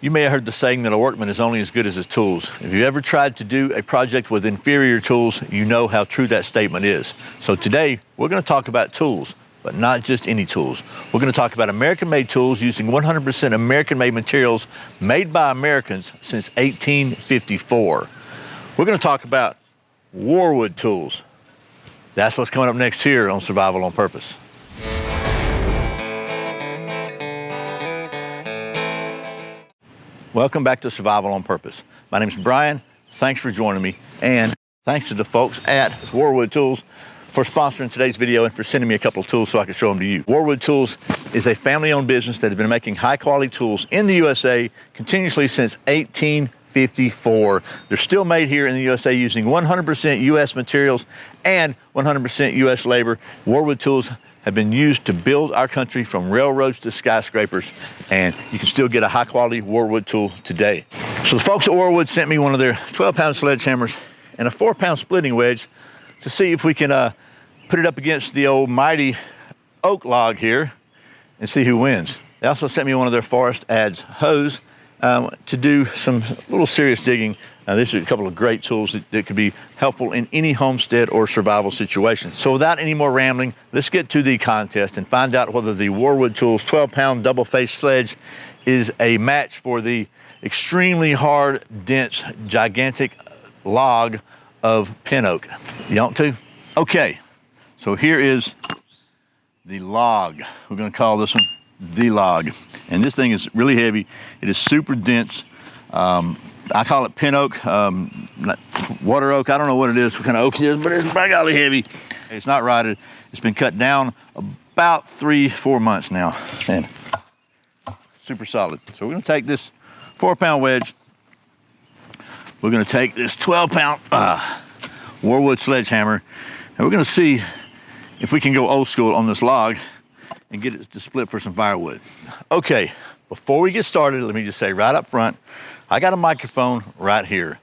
You may have heard the saying that a workman is only as good as his tools. If you ever tried to do a project with inferior tools, you know how true that statement is. So today, we're going to talk about tools, but not just any tools. We're going to talk about American-made tools using 100% American-made materials made by Americans since 1854. We're going to talk about Warwood Tools. That's what's coming up next here on Survival on Purpose. Welcome back to Survival on Purpose. My name's Brian. Thanks for joining me. And thanks to the folks at Warwood Tools for sponsoring today's video and for sending me a couple of tools so I can show them to you. Warwood Tools is a family-owned business that has been making high-quality tools in the USA continuously since 1854. They're still made here in the USA using 100% US materials and 100% US labor. Warwood Tools have been used to build our country from railroads to skyscrapers, and you can still get a high-quality Warwood tool today. So the folks at Warwood sent me one of their 12-pound sledgehammers and a 4-pound splitting wedge to see if we can put it up against the old mighty oak log here and see who wins. They also sent me one of their forest Adds Hoes to do some little serious digging. These are a couple of great tools that could be helpful in any homestead or survival situation. So without any more rambling, let's get to the contest and find out whether the Warwood Tools 12-pound double-face sledge is a match for the extremely hard, dense, gigantic log of pin oak. You want to? Okay, so here is the log. We're gonna call this one the log. And this thing is really heavy. It is super dense. I call it pin oak, water oak. I don't know what it is, what kind of oak it is, but it's by golly heavy. It's not rotted. It's been cut down about 3-4 months now, and super solid. So we're gonna take this 4-pound wedge. We're gonna take this 12-pound Warwood sledgehammer, and we're gonna see if we can go old school on this log and get it to split for some firewood. Okay, before we get started, let me just say right up front, I got a microphone right here.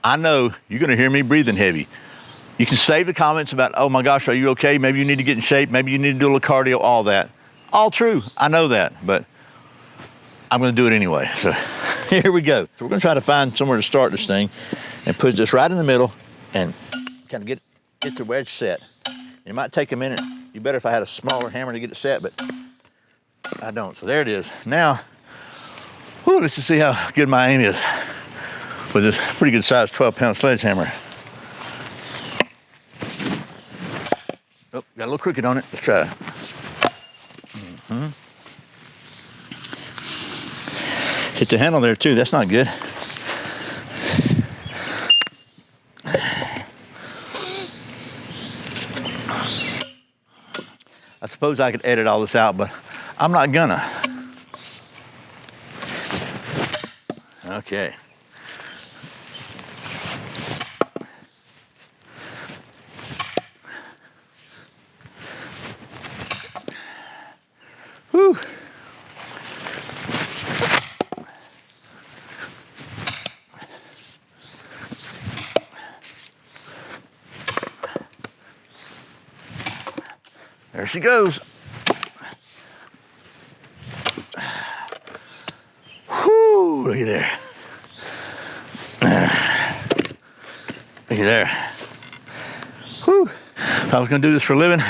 I know you're gonna hear me breathing heavy. You can save the comments about, oh my gosh, are you okay? Maybe you need to get in shape. Maybe you need to do a little cardio, all that. All true, I know that, but I'm gonna do it anyway. So here we go. So we're gonna try to find somewhere to start this thing and put this right in the middle and kind of get the wedge set. It might take a minute. You better if I had a smaller hammer to get it set, but I don't. So there it is. Now, let's just see how good my aim is with this pretty good sized 12-pound sledgehammer. Oh, got a little crooked on it. Let's try it. Hit the handle there too. That's not good. I suppose I could edit all this out, but I'm not gonna. Okay. Whew. There she goes. Whoo, look at there. Look at there. Whew. If I was gonna do this for a living,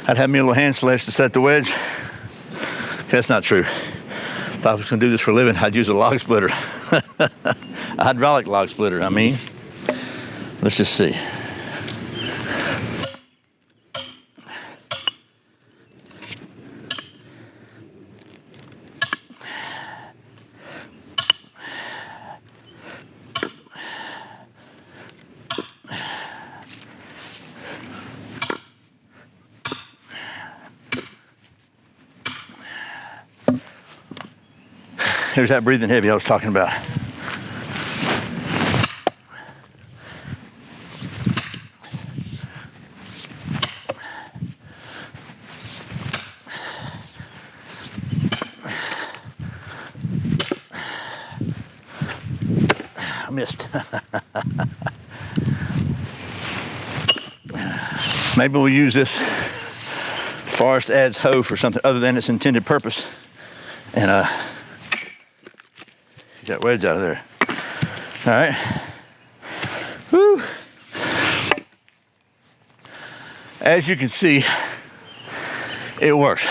I'd have me a little hand sledge to set the wedge. That's not true. If I was gonna do this for a living, I'd use a log splitter. A hydraulic log splitter, I mean. Let's just see. Here's that breathing heavy I was talking about. I missed. Maybe we'll use this forest Adds Hoe for something other than its intended purpose. And that wedge out of there. All right. Whew. As you can see, it works.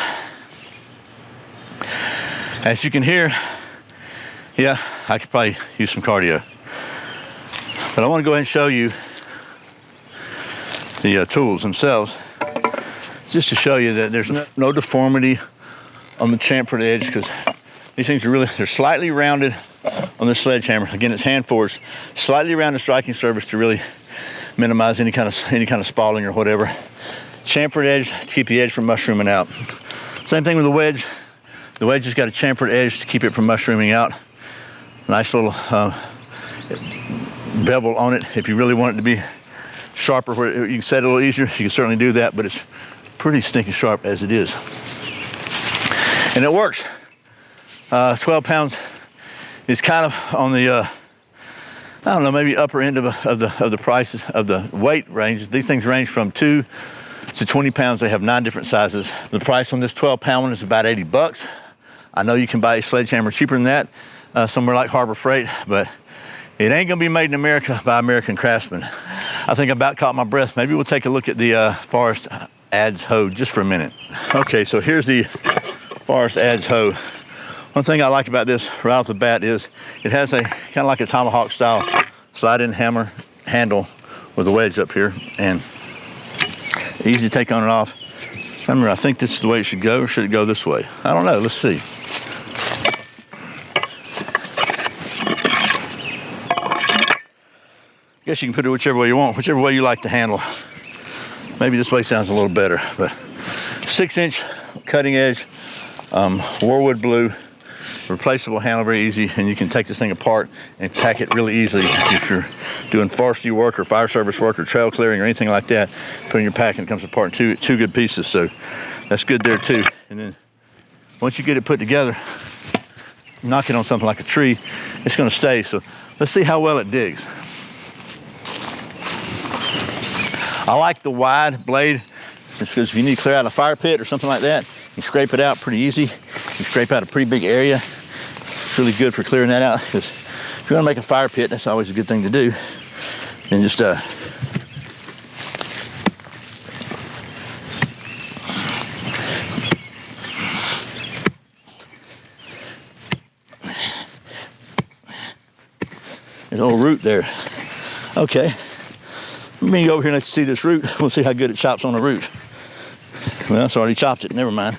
As you can hear, yeah, I could probably use some cardio. But I want to go ahead and show you the tools themselves, just to show you that there's no deformity on the chamfered edge, because these things are they're slightly rounded on the sledgehammer. Again, it's hand forged, slightly rounded striking surface to really minimize any kind of spalling or whatever. Chamfered edge to keep the edge from mushrooming out. Same thing with the wedge. The wedge has got a chamfered edge to keep it from mushrooming out. Nice little bevel on it. If you really want it to be sharper, where you can set it a little easier, you can certainly do that, but it's pretty stinking sharp as it is. And it works. 12 pounds is kind of on the, I don't know, maybe upper end of the prices of the weight ranges. These things range from 2 to 20 pounds. They have 9 different sizes. The price on this 12-pound one is about 80 bucks. I know you can buy a sledgehammer cheaper than that somewhere like Harbor Freight, but it ain't gonna be made in America by American craftsmen. I think I about caught my breath. Maybe we'll take a look at the Forest Adds Hoe just for a minute. Okay, so here's the Forest Adds Hoe. One thing I like about this right off the bat is it has a kind of like a tomahawk style slide-in hammer handle with a wedge up here, and easy to take on and off. Remember, I think this is the way it should go, or should it go this way? I don't know, let's see. I guess you can put it whichever way you want, whichever way you like to handle. Maybe this way sounds a little better, but 6-inch cutting edge, Warwood blue, replaceable handle, very easy, and you can take this thing apart and pack it really easily if you're doing forestry work or fire service work or trail clearing or anything like that. Put it in your pack and it comes apart in two good pieces, so that's good there too. And then once you get it put together, knock it on something like a tree, it's going to stay. So let's see how well it digs. I like the wide blade, just because if you need to clear out a fire pit or something like that, you scrape it out pretty easy. You scrape out a pretty big area. It's really good for clearing that out, because if you want to make a fire pit, that's always a good thing to do. And just there's a little root there. Okay. Let me go over here and let you see this root. We'll see how good it chops on the root. Well, it's already chopped it, never mind.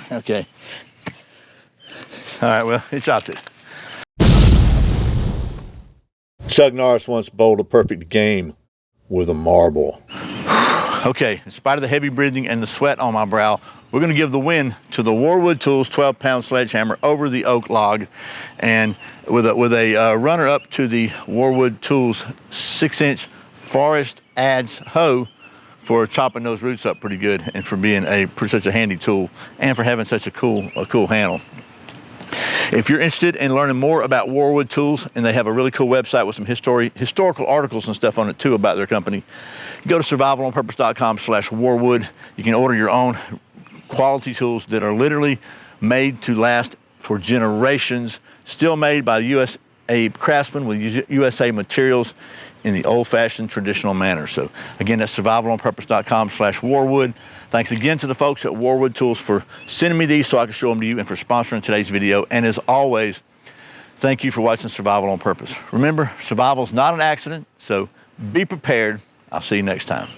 Okay. All right, well, it chopped it. Chuck Norris once bowled a perfect game with a marble. Okay, in spite of the heavy breathing and the sweat on my brow, we're going to give the win to the Warwood Tools 12-pound sledgehammer over the oak log, and with a runner-up to the Warwood Tools 6-inch Forest Adds Hoe for chopping those roots up pretty good, and for being such a handy tool, and for having such a cool handle. If you're interested in learning more about Warwood Tools, and they have a really cool website with some historical articles and stuff on it too about their company, go to survivalonpurpose.com/Warwood. You can order your own quality tools that are literally made to last for generations, still made by USA craftsmen with USA materials in the old-fashioned traditional manner. So again, that's survivalonpurpose.com/Warwood. Thanks again to the folks at Warwood Tools for sending me these so I can show them to you, and for sponsoring today's video. And as always, thank you for watching Survival on Purpose. Remember, survival is not an accident, so be prepared. I'll see you next time.